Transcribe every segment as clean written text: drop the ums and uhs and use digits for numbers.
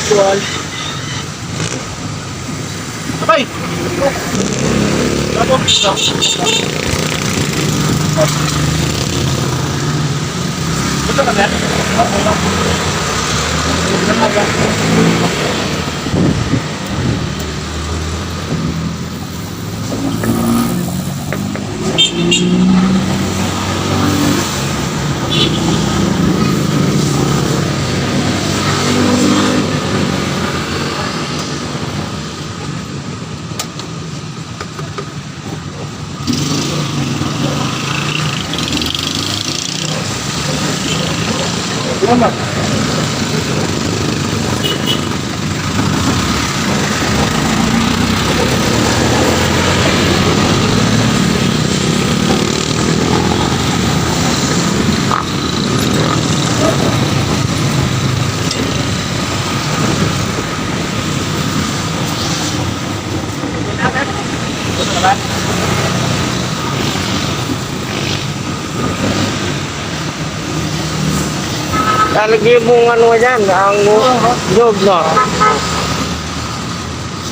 Actual. Okay. Tapos, ito ka na? Salamat. Lalagyan mo ano yan, ang nyog, no?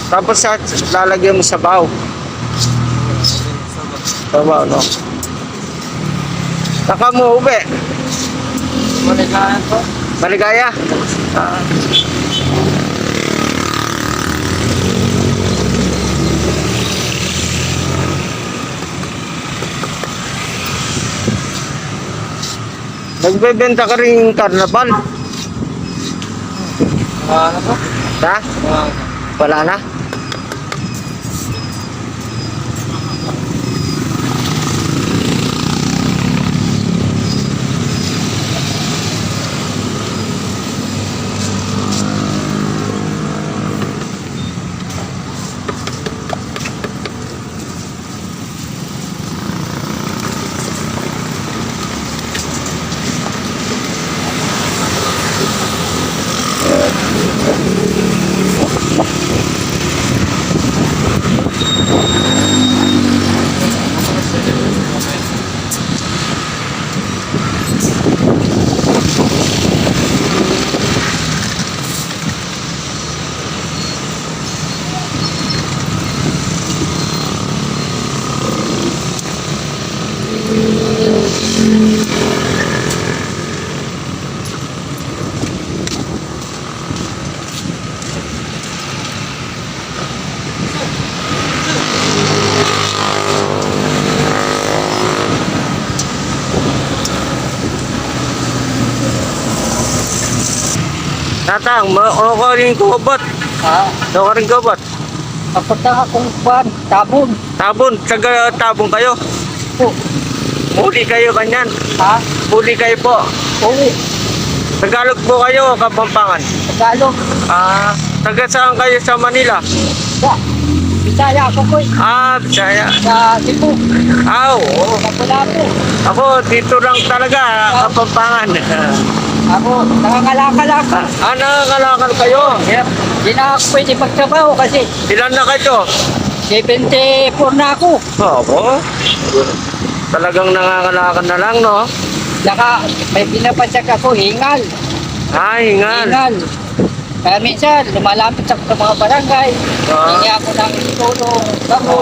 Tapos lalagyan mo sabaw. Sabaw, no? Saka mo ube. Maligaya po. Maligaya. Ah. Nagbebenta ka rin karnabal. Ano po? Ha? Wala na? Tatang, ano ka rin kubot? Ha? Ano ka rin kubot? Papunta akong kuwan, tabon. Tabon, taga tabon kayo. Po. Muli kayo kanyan. Ha? Muli kayo po. Uwi. Tagalog po kayo, Kapampangan. Tagalog. Ah, taga saan kayo sa Manila? Sa. Bisaya ako ko. Ah, Bisaya. Sa Cebu. Ah, oo. Kapulapo. Ako, dito lang talaga, Kapampangan. Ako, nangangalakal. Ah, nangangalakal kayo. Kaya, di na ako pwede magtrabaho kasi Ilan na kayo? 74 na ako. Oo. Talagang nangangalakal na lang, no? Saka, may pinapansak ako, hingal. Ah, hingal. Hingal. Kaya minsan, lumalapit ako sa mga barangay. Ah. Hingi ako ng tulong. Bako.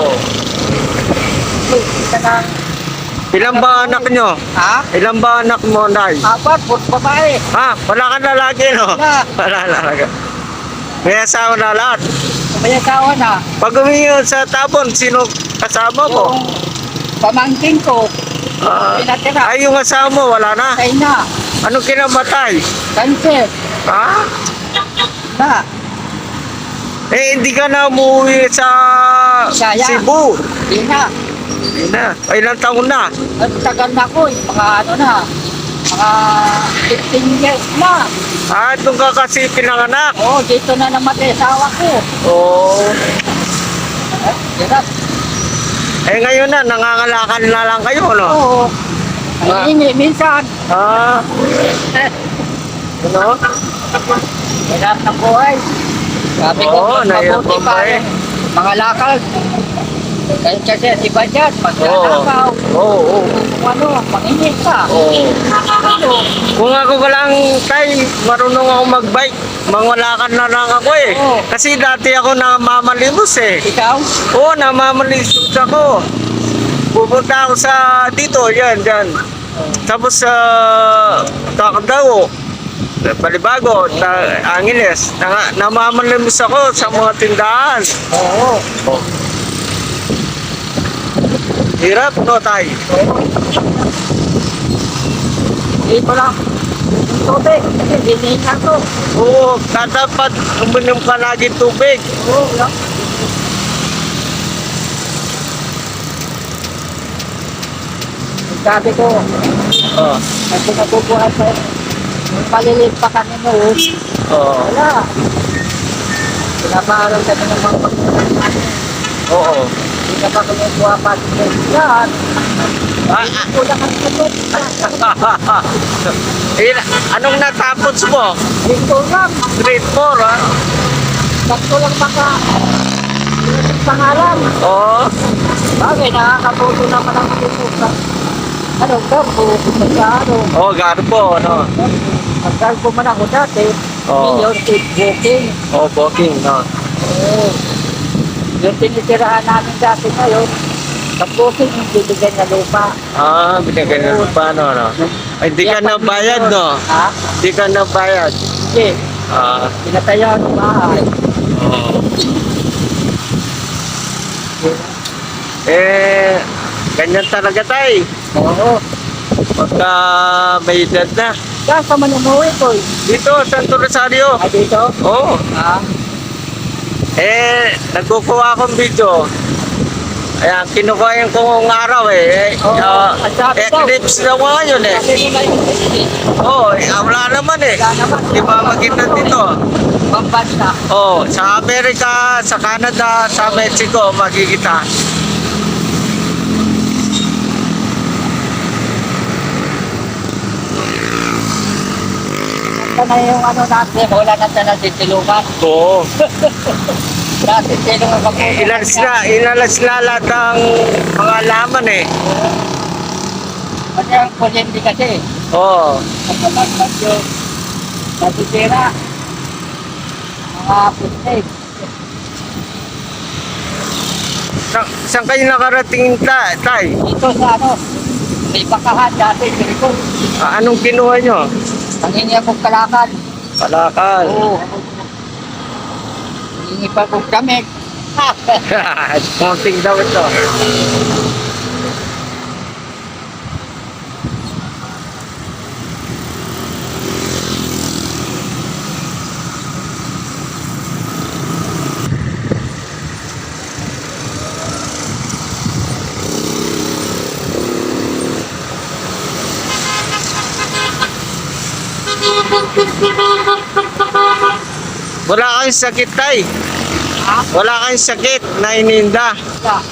Saka, Ilan ba anak nyo? ha? Ilan ba anak mo, Nay? Apat, puro babae. Ha? Wala kang lalaki, no? Wala. Wala lalaki. May asawa na lahat. May asawa na. Pag umiyon sa tabon, sino kasama mo? Yung pamangkin ko, Ah, pinatira. ay, yung asawa mo, wala na. Kay na. Anong kinamatay? Cancer. Ha? Na. Eh, hindi ka na umuwi sa Bisaya. Cebu. Di na. Hindi na. Ay, ilang taon na? At tagal na ko. Mga ano na. Mga 15 years na. Ah, doon ka kasi pinanganak. Oo, dito na namatay asawa ko. Oo. Hirap. Eh, ngayon na, nangangalakal na lang kayo, no? Oo. Ah. Ang ini, minsan. Ah, ano? Hirap ng buhay. Sabi ko, Oo, mas nahirap mabuti ang pa buhay. mga lakal. Kasi di ba dyan, magnanakaw. Oo. Kung ano, manginit ka. Oo. Ano, Kung ako walang time, marunong ako mag-bike. mangulakan na lang ako eh. Oo. Kasi dati ako namamalimos eh. Ikaw? Oo, namamalimos ako. Pupunta ako sa dito, yan, dyan. Tapos sa Takdaw, Balibago, Angeles, namamalimos ako sa mga tindahan. Oo. Hirap, no, tay? Hindi ko lang. Tubig. Hinihingan ko. Oo, dapat uminom ka lagi tubig. Oo, lang. Sabi ko, Oo. kasi nabubuhay pa maliliit pa kami mo. Oo. Wala. Pinapaharap kami ng mga pagkakas natin. Oo. Hindi na pa kumukuha pa din yan. Kulang ang sagot. Anong natapos mo? Dito lang. Grade 4, ha? Sakto lang baka. Pangalan. Oo. Bagay, nakakaputo naman ang susuka. Ano, garbo. Ano. Oo, garbo, no? Nag-garbo man ako dati. Oo. Ngayon, keep booking. Oo, booking, no? Oo. Yung tinitirahan namin dati ngayon, pag booking, yung bibigyan na lupa. Ah, binigyan na pa, no? Ay, di ka na bayad, no? Ha? Di ka na bayad. Hindi. Ah, Pinatayan ng bahay. oo. Eh, ganyan talaga tay. Oo. Pagka may edad na. Saan ka man umuwi ko? Dito, Santo Rosario. Ah, dito? Oo. Ha? Nagkukuha akong video. Ayan, kinukuha ko ng araw eh. Oo, ang sabi daw. Eclipse na nga yun eh. Sabi mo na yung Oo, wala naman eh. Wala naman. Di ba makita dito? pambansa. Oo, sa Amerika, sa Canada, sa Mexico, makikita. Ito na yung ano natin, wala na siya natitilungan. Oo. Dati tilungan ka po. Inalas na lahat ang mga laman eh. Kasi ang kuryente kasi, Oo. pagkakas yung natitira. Mga putik. Saan kayo nakarating tay? Dito sa ano, may bakahan dati, Jericho. Anong kinuha nyo? Ang hindi akong kalakal. Palakal. Oo. Hindi pa akong damit. Konting daw ito. Wala kayong sakit tay. Ha? Wala kayong sakit na ininda. Wala.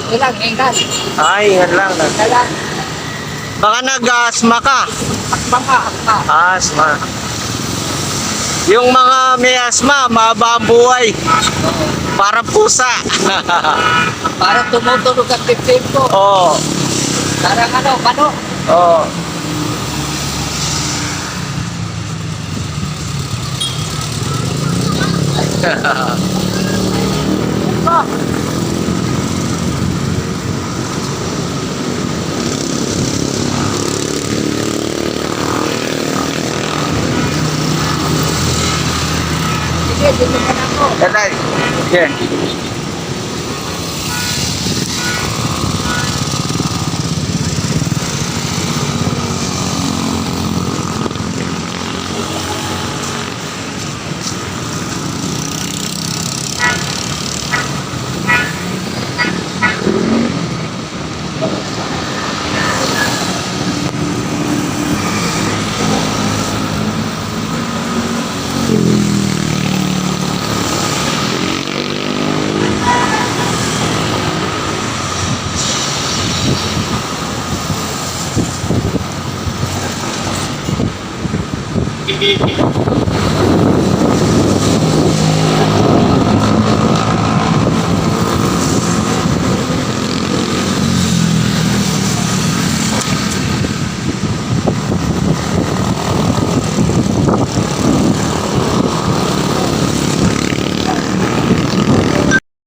Ilang ingat. Ay, yan lang. Kaya, Baka nag-asma ka. akma ka, akma. Asma. Yung mga may asma, mahaba ang buhay. Para pusa. Para tumutulog ang dibdib ko. Oo. Parang ano, kano. Oo. Ah, sige, dito ka na ako. Tatay. Yeah.